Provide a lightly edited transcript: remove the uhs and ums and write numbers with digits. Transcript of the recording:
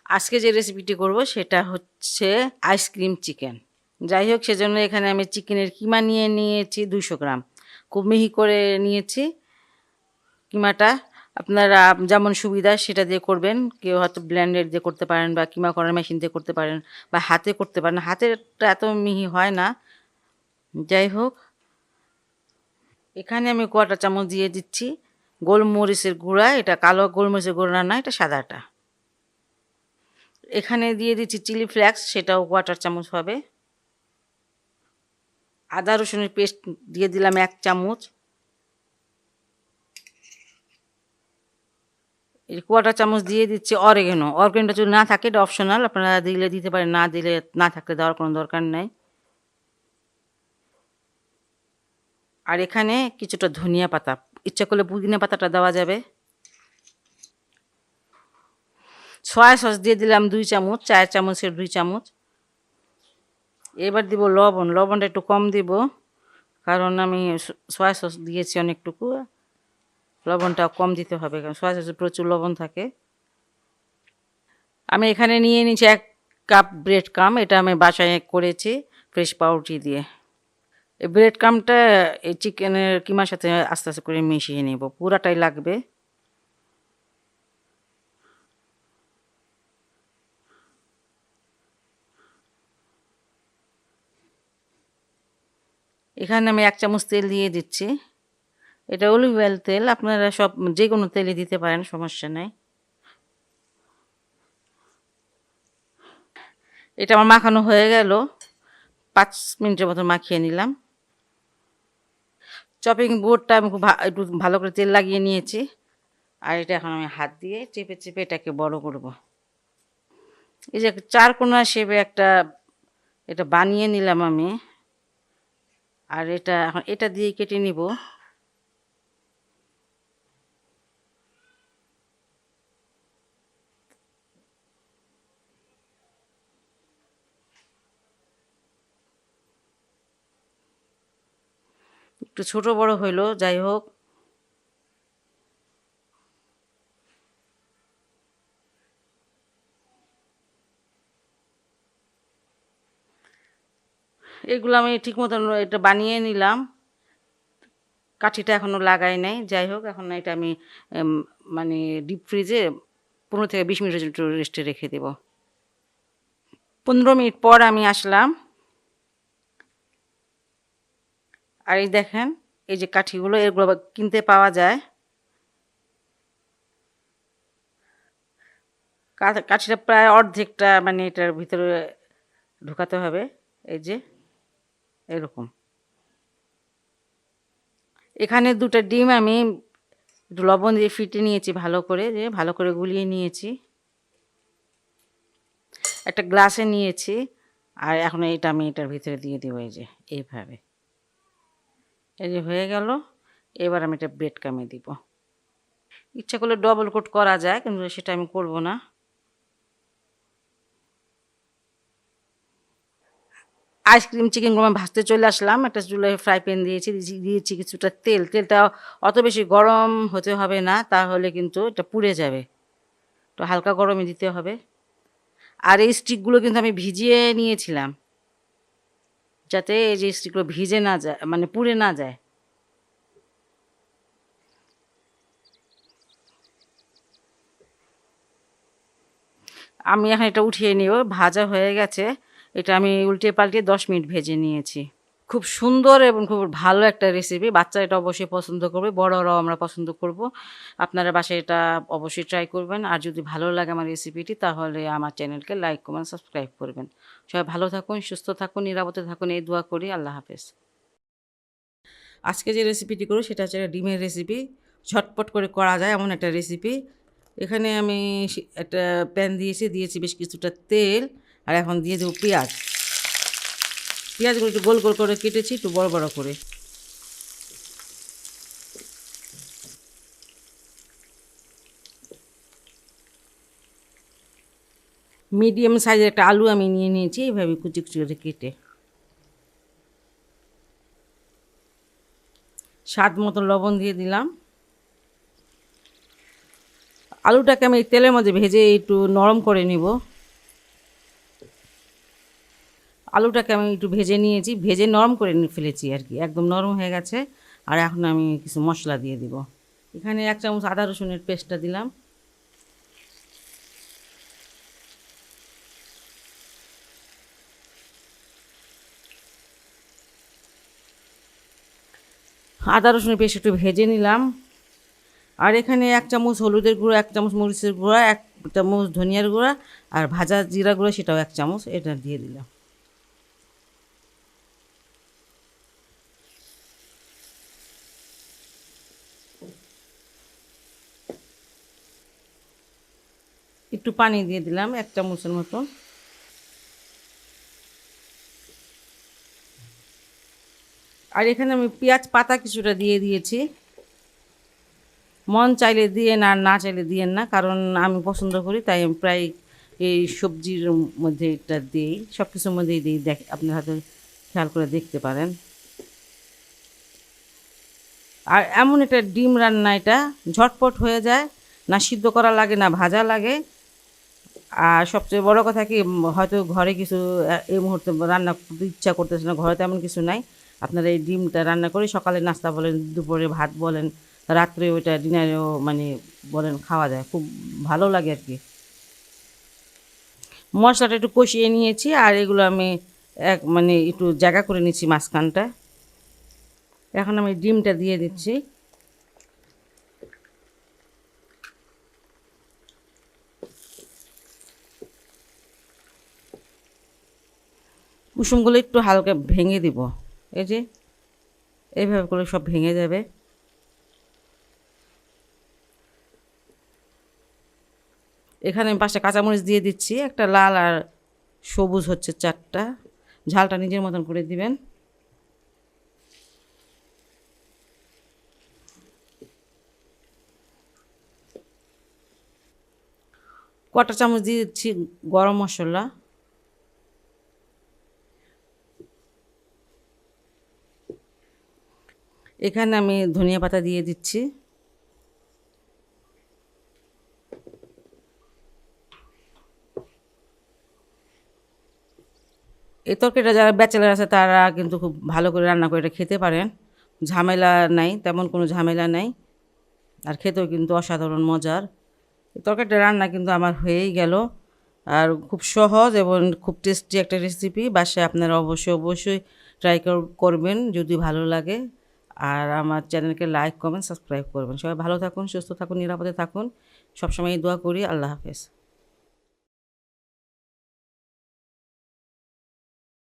আজকে যে রেসিপিটি করব সেটা হচ্ছে আইসক্রিম চিকেন। যাই হোক, সেজন্য এখানে আমি চিকেনের কিমা নিয়ে নিয়েছি 200 গ্রাম। খুব মিহি করে নিয়েছি কিমাটা। আপনারা যেমন সুবিধা সেটা দিয়ে করবেন। কেউ হয়তো ব্লেন্ডার দিয়ে করতে পারেন বা কিমা করার মেশিন দিয়ে করতে পারেন বা হাতে করতে পারেন। হাতেরটা এত মিহি হয় না। যাই হোক, এখানে আমি 1/4 চামচ দিয়ে দিচ্ছি গোলমরিচের গুঁড়া। এটা কালো গোলমরিচের গুঁড়া না, এটা সাদাটা। এখানে দিয়ে দিচ্ছি চিলি ফ্লেক্স, সেটাও 1/4 চামচ হবে। আদা রসুনের পেস্ট দিয়ে দিলাম 1 চামচ। এই 1/4 চামচ দিয়ে দিচ্ছি অরিগানো। অরিগানোটা যদি না থাকে এটা অপশনাল, আপনারা দিলে দিতে পারেন, না দিলে না থাকলে দেওয়ার কোনো দরকার নেই। আর এখানে কিছুটা ধনিয়া পাতা, ইচ্ছা করলে পুদিনা পাতাটা দেওয়া যাবে। সয়া সস দিয়ে দিলাম 2 চামচ, 4 চামচের 2 চামচ। এবার দিব লবণ। লবণটা একটু কম দিব, কারণ আমি সয়া সস দিয়েছি অনেকটুকু। লবণটা কম দিতে হবে, কারণ সয়া সসে প্রচুর লবণ থাকে। আমি এখানে নিয়ে নিয়েছি 1 কাপ ব্রেড ক্রাম। এটা আমি বাসায় করেছি ফ্রেশ পাউরুটি দিয়ে। এই ব্রেড ক্রামটা এই চিকেনের কিমার সাথে আস্তে আস্তে করে মিশিয়ে নেব, পুরাটাই লাগবে। এখানে আমি 1 চামচ তেল দিয়ে দিচ্ছি। এটা অলিভ অয়েল তেল, আপনারা সব যে কোনো তেলে দিতে পারেন, সমস্যা নেই। এটা আমার মাখানো হয়ে গেল। 5 মিনিটের মতো মাখিয়ে নিলাম। চপিং বোর্ডটা আমি একটু ভালো করে তেল লাগিয়ে নিয়েছি। আর এটা এখন আমি হাত দিয়ে চেপে চেপে এটাকে বড় করব। এই যে 4 কোণা শেপে এটা বানিয়ে নিলাম আমি। আর এটা এখন এটা দিয়ে কেটে নিব। একটু ছোট বড় হইলো, যাই হোক। এগুলো আমি ঠিক মতন এটা বানিয়ে নিলাম। কাঠিটা এখনও লাগাই নাই। যাই হোক, এখন এটা আমি মানে ডিপ ফ্রিজে 15 থেকে 20 মিনিটের জন্য রেস্টে রেখে দেব। 15 মিনিট পর আমি আসলাম। আর এই দেখেন, এই যে কাঠিগুলো, এগুলো কিনতে পাওয়া যায়। কাঠিটা প্রায় অর্ধেকটা মানে এটার ভিতরে ঢোকাতে হবে। এই যে এরকম। এখানে 2টা ডিম আমি একটু লবণ দিয়ে ফেটে নিয়েছি ভালো করে গুলিয়ে নিয়েছি। একটা গ্লাসে নিয়েছি। আর এখন এটা আমি এটার ভিতরে দিয়ে দেবো, এই যে এইভাবে। এই যে হয়ে গেল। এবার আমি এটা ব্রেড ক্রামে দিব। ইচ্ছা করলে ডবল কোট করা যায়, কিন্তু সেটা আমি করব না। আইসক্রিম চিকেনগুলো আমি ভাজতে চলে আসলাম। একটা চুলায় ফ্রাই প্যান দিয়েছি কিছুটা তেল। তেলটা অত বেশি গরম হতে হবে না, তাহলে কিন্তু এটা পুড়ে যাবে। তো হালকা গরমে দিতে হবে। আর এই স্টিকগুলো কিন্তু আমি ভিজিয়ে নিয়েছিলাম, যাতে এই যে স্টিকগুলো ভিজে না যায়, মানে পুড়ে না যায়। আমি এখন এটা উঠিয়ে নিব। ভাজা হয়ে গেছে। এটা আমি উল্টে পাল্টে 10 মিনিট ভেজে নিয়েছি। খুব সুন্দর এবং খুব ভালো একটা রেসিপি। বাচ্চা এটা অবশ্যই পছন্দ করবে, বড়রাও আমরা পছন্দ করব। আপনারা বাসায় এটা অবশ্যই ট্রাই করবেন। আর যদি ভালো লাগে আমার রেসিপিটি, তাহলে আমার চ্যানেলকে লাইক, কমেন্ট, সাবস্ক্রাইব করবেন। সবাই ভালো থাকুন, সুস্থ থাকুন, নিরাপদে থাকুন, এই দোয়া করি। আল্লাহ হাফেজ। আজকে যে রেসিপিটি করব সেটা হচ্ছে ডিমের রেসিপি। ঝটপট করে করা যায় এমন একটা রেসিপি। এখানে আমি একটা প্যান দিয়েছি বেশ কিছুটা তেল। আর এখন দিয়ে দেবো পেঁয়াজ। পেঁয়াজগুলো একটু গোল গোল করে কেটেছি, একটু বড় বড় করে। মিডিয়াম সাইজের একটা আলু আমি নিয়ে নিয়েছি, এইভাবে কুচি কুচি করে কেটে। স্বাদ মতো লবণ দিয়ে দিলাম। আলুটাকে আমি এই তেলের মধ্যে ভেজে একটু নরম করে নিব। আলুটাকে আমি একটু ভেজে নিয়েছি, ভেজে নরম করে ফেলেছি আর কি, একদম নরম হয়ে গেছে। আর এখন আমি কিছু মশলা দিয়ে দিব। এখানে 1 চামচ আদা রসুনের পেস্টটা দিলাম। আদা রসুনের পেস্ট একটু ভেজে নিলাম। আর এখানে 1 চামচ হলুদের গুঁড়া, 1 চামচ মরিচের গুঁড়া, 1 চামচ ধনিয়ার গুঁড়া আর ভাজা জিরা গুঁড়া সেটাও 1 চামচ, এটা দিয়ে দিলাম। একটু পানি দিয়ে দিলাম 1 চামচের মতো। আর এখানে আমি পেঁয়াজ পাতা কিছুটা দিয়ে দিয়েছি। মন চাইলে দিয়েন আর না চাইলে দিয়েন না, কারণ আমি পছন্দ করি তাই আমি প্রায় এই সবজির মধ্যে এটা দিই, সব কিছুর মধ্যেই দিই। আপনি হয়তো খেয়াল করে দেখতে পারেন। আর এমন একটা ডিম রান্না, এটা ঝটপট হয়ে যায়, না সিদ্ধ করা লাগে না ভাজা লাগে। আর সবচেয়ে বড় কথা কি, হয়তো ঘরে কিছু এই মুহূর্তে রান্না করতে ইচ্ছা করতেছে না, ঘরে তেমন কিছু নাই, আপনারা এই ডিমটা রান্না করে সকালে নাস্তা বলেন, দুপুরে ভাত বলেন, রাত্রে ওইটা ডিনারেও মানে বলেন খাওয়া যায়, খুব ভালো লাগে আর কি। মশলাটা একটু কষিয়ে নিয়েছি আর এগুলো আমি মানে একটু জায়গা করে নিচ্ছি মাঝখানটা। এখন আমি ডিমটা দিয়ে দিচ্ছি। কুসুমগুলো একটু হালকা ভেঙে দিব, এই যে এইভাবে করে সব ভেঙে যাবে। এখানে আমি 5টা কাঁচামরিচ দিয়ে দিচ্ছি, একটা লাল আর সবুজ হচ্ছে 4টা। ঝালটা নিজের মতন করে দিবেন। কটা চামচ দিয়ে দিচ্ছি গরম মশলা। এখানে আমি ধনিয়া পাতা দিয়ে দিচ্ছি। এই তরকারিটা যারা ব্যাচেলার আছে তারা কিন্তু খুব ভালো করে রান্না করে এটা খেতে পারেন, ঝামেলা নাই, তেমন কোনো ঝামেলা নাই, আর খেতেও কিন্তু অসাধারণ মজার। এই তরকারিটা রান্না কিন্তু আমার হয়েই গেল। আর খুব সহজ এবং খুব টেস্টি একটা রেসিপি, বাসায় আপনারা অবশ্যই অবশ্যই ট্রাই করবেন যদি ভালো লাগে। আর আমার চ্যানেলকে লাইক কমেন্ট সাবস্ক্রাইব করবেন। সবাই ভালো থাকুন, সুস্থ থাকুন, নিরাপদে থাকুন, সবসময় দোয়া করি। আল্লাহ হাফেজ।